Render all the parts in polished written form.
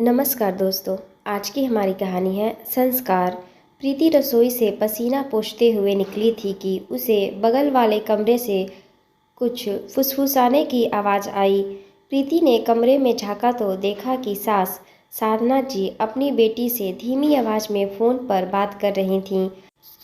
नमस्कार दोस्तों। आज की हमारी कहानी है संस्कार। प्रीति रसोई से पसीना पोंछते हुए निकली थी कि उसे बगल वाले कमरे से कुछ फुसफुसाने की आवाज़ आई। प्रीति ने कमरे में झांका तो देखा कि सास साधना जी अपनी बेटी से धीमी आवाज़ में फ़ोन पर बात कर रही थीं।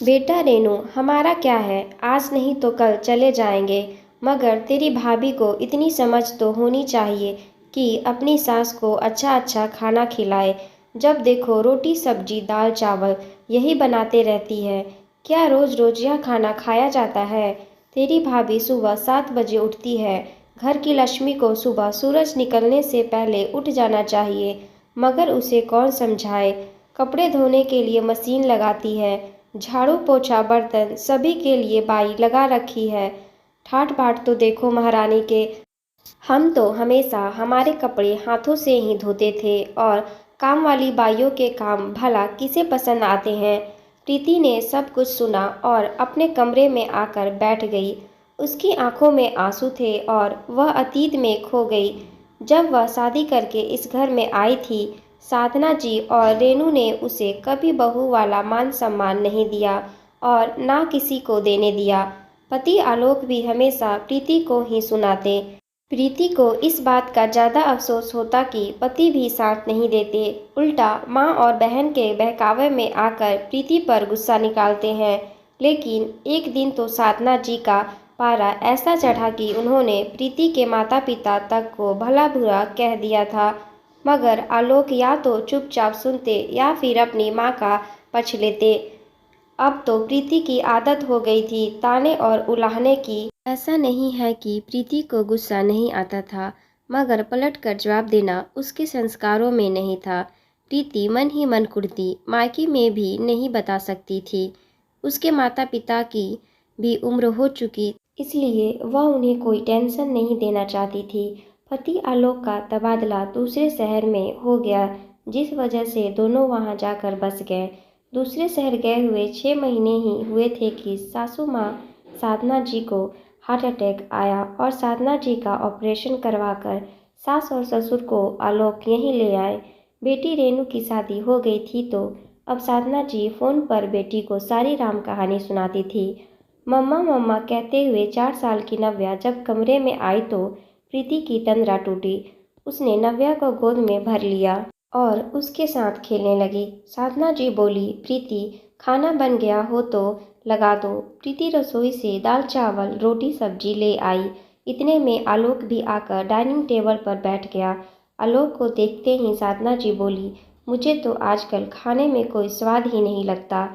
बेटा रेनू, हमारा क्या है, आज नहीं तो कल चले जाएंगे, मगर तेरी भाभी को इतनी समझ तो होनी चाहिए कि अपनी सास को अच्छा अच्छा खाना खिलाए। जब देखो रोटी सब्जी दाल चावल यही बनाते रहती है। क्या रोज़ रोज़ यह खाना खाया जाता है? तेरी भाभी सुबह 7 बजे उठती है। घर की लक्ष्मी को सुबह सूरज निकलने से पहले उठ जाना चाहिए, मगर उसे कौन समझाए। कपड़े धोने के लिए मशीन लगाती है, झाड़ू पोछा बर्तन सभी के लिए बाई लगा रखी है। ठाट बाट तो देखो महारानी के। हम तो हमेशा हमारे कपड़े हाथों से ही धोते थे, और काम वाली बाइयों के काम भला किसे पसंद आते हैं। प्रीति ने सब कुछ सुना और अपने कमरे में आकर बैठ गई। उसकी आंखों में आंसू थे और वह अतीत में खो गई। जब वह शादी करके इस घर में आई थी, साधना जी और रेनू ने उसे कभी बहू वाला मान सम्मान नहीं दिया और ना किसी को देने दिया। पति आलोक भी हमेशा प्रीति को ही सुनाते। प्रीति को इस बात का ज़्यादा अफसोस होता कि पति भी साथ नहीं देते, उल्टा माँ और बहन के बहकावे में आकर प्रीति पर गुस्सा निकालते हैं। लेकिन एक दिन तो साधना जी का पारा ऐसा चढ़ा कि उन्होंने प्रीति के माता पिता तक को भला बुरा कह दिया था, मगर आलोक या तो चुपचाप सुनते या फिर अपनी माँ का पक्ष लेते। अब तो प्रीति की आदत हो गई थी ताने और उलाहने की। ऐसा नहीं है कि प्रीति को गुस्सा नहीं आता था, मगर पलट कर जवाब देना उसके संस्कारों में नहीं था। प्रीति मन ही मन कुढ़ती मायके में भी नहीं बता सकती थी। उसके माता पिता की भी उम्र हो चुकी, इसलिए वह उन्हें कोई टेंशन नहीं देना चाहती थी। पति आलोक का तबादला दूसरे शहर में हो गया, जिस वजह से दोनों वहां जाकर बस गए। दूसरे शहर गए हुए 6 महीने ही हुए थे कि सासू माँ साधना जी को हार्ट अटैक आया और साधना जी का ऑपरेशन करवाकर सास और ससुर को आलोक यहीं ले आए। बेटी रेनू की शादी हो गई थी तो अब साधना जी फ़ोन पर बेटी को सारी राम कहानी सुनाती थी। मम्मा मम्मा कहते हुए 4 साल की नव्या जब कमरे में आई तो प्रीति की तंद्रा टूटी। उसने नव्या को गोद में भर लिया और उसके साथ खेलने लगी। साधना जी बोली, प्रीति खाना बन गया हो तो लगा दो। प्रीति रसोई से दाल चावल रोटी सब्जी ले आई। इतने में आलोक भी आकर डाइनिंग टेबल पर बैठ गया। आलोक को देखते ही साधना जी बोली, मुझे तो आजकल खाने में कोई स्वाद ही नहीं लगता।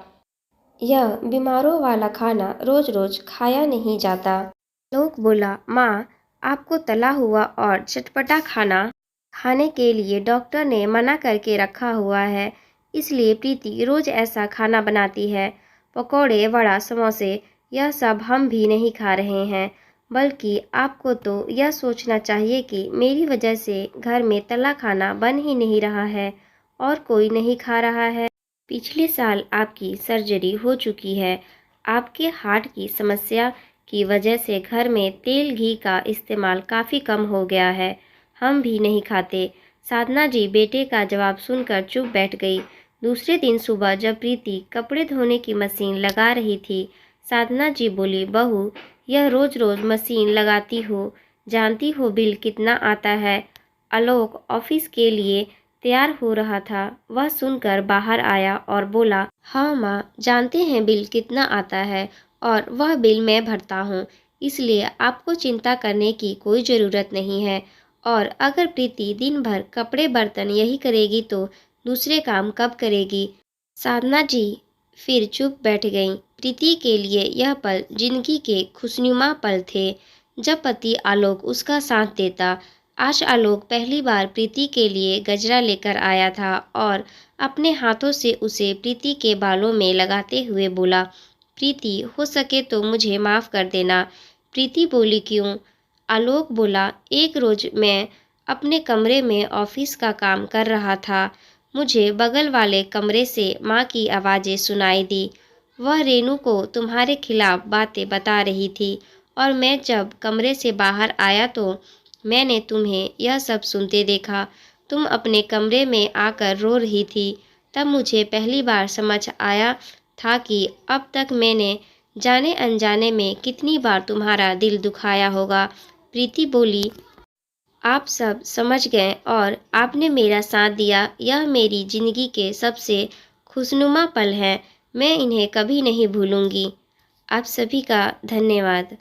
यह बीमारों वाला खाना रोज रोज खाया नहीं जाता। आलोक बोला, माँ आपको तला हुआ और चटपटा खाना खाने के लिए डॉक्टर ने मना करके रखा हुआ है, इसलिए प्रीति रोज ऐसा खाना बनाती है। पकौड़े वड़ा समोसे यह सब हम भी नहीं खा रहे हैं, बल्कि आपको तो यह सोचना चाहिए कि मेरी वजह से घर में तला खाना बन ही नहीं रहा है और कोई नहीं खा रहा है। पिछले साल आपकी सर्जरी हो चुकी है। आपके हार्ट की समस्या की वजह से घर में तेल घी का इस्तेमाल काफ़ी कम हो गया है। हम भी नहीं खाते। साधना जी बेटे का जवाब सुनकर चुप बैठ गई। दूसरे दिन सुबह जब प्रीति कपड़े धोने की मशीन लगा रही थी, साधना जी बोली, बहू यह रोज़ रोज़ मशीन लगाती हो, जानती हो बिल कितना आता है। आलोक ऑफिस के लिए तैयार हो रहा था, वह सुनकर बाहर आया और बोला, हाँ माँ जानते हैं बिल कितना आता है और वह बिल मैं भरता हूँ, इसलिए आपको चिंता करने की कोई ज़रूरत नहीं है। और अगर प्रीति दिन भर कपड़े बर्तन यही करेगी तो दूसरे काम कब करेगी। साधना जी फिर चुप बैठ गईं। प्रीति के लिए यह पल जिंदगी के खुशनुमा पल थे जब पति आलोक उसका साथ देता। आज आलोक पहली बार प्रीति के लिए गजरा लेकर आया था और अपने हाथों से उसे प्रीति के बालों में लगाते हुए बोला, प्रीति हो सके तो मुझे माफ़ कर देना। प्रीति बोली, क्यों? आलोक बोला, एक रोज़ मैं अपने कमरे में ऑफिस का काम कर रहा था, मुझे बगल वाले कमरे से माँ की आवाज़ें सुनाई दी। वह रेनू को तुम्हारे खिलाफ बातें बता रही थी और मैं जब कमरे से बाहर आया तो मैंने तुम्हें यह सब सुनते देखा। तुम अपने कमरे में आकर रो रही थी, तब मुझे पहली बार समझ आया था कि अब तक मैंने जाने अनजाने में कितनी बार तुम्हारा दिल दुखाया होगा। प्रीति बोली, आप सब समझ गए और आपने मेरा साथ दिया। यह मेरी ज़िंदगी के सबसे खुशनुमा पल हैं। मैं इन्हें कभी नहीं भूलूंगी। आप सभी का धन्यवाद।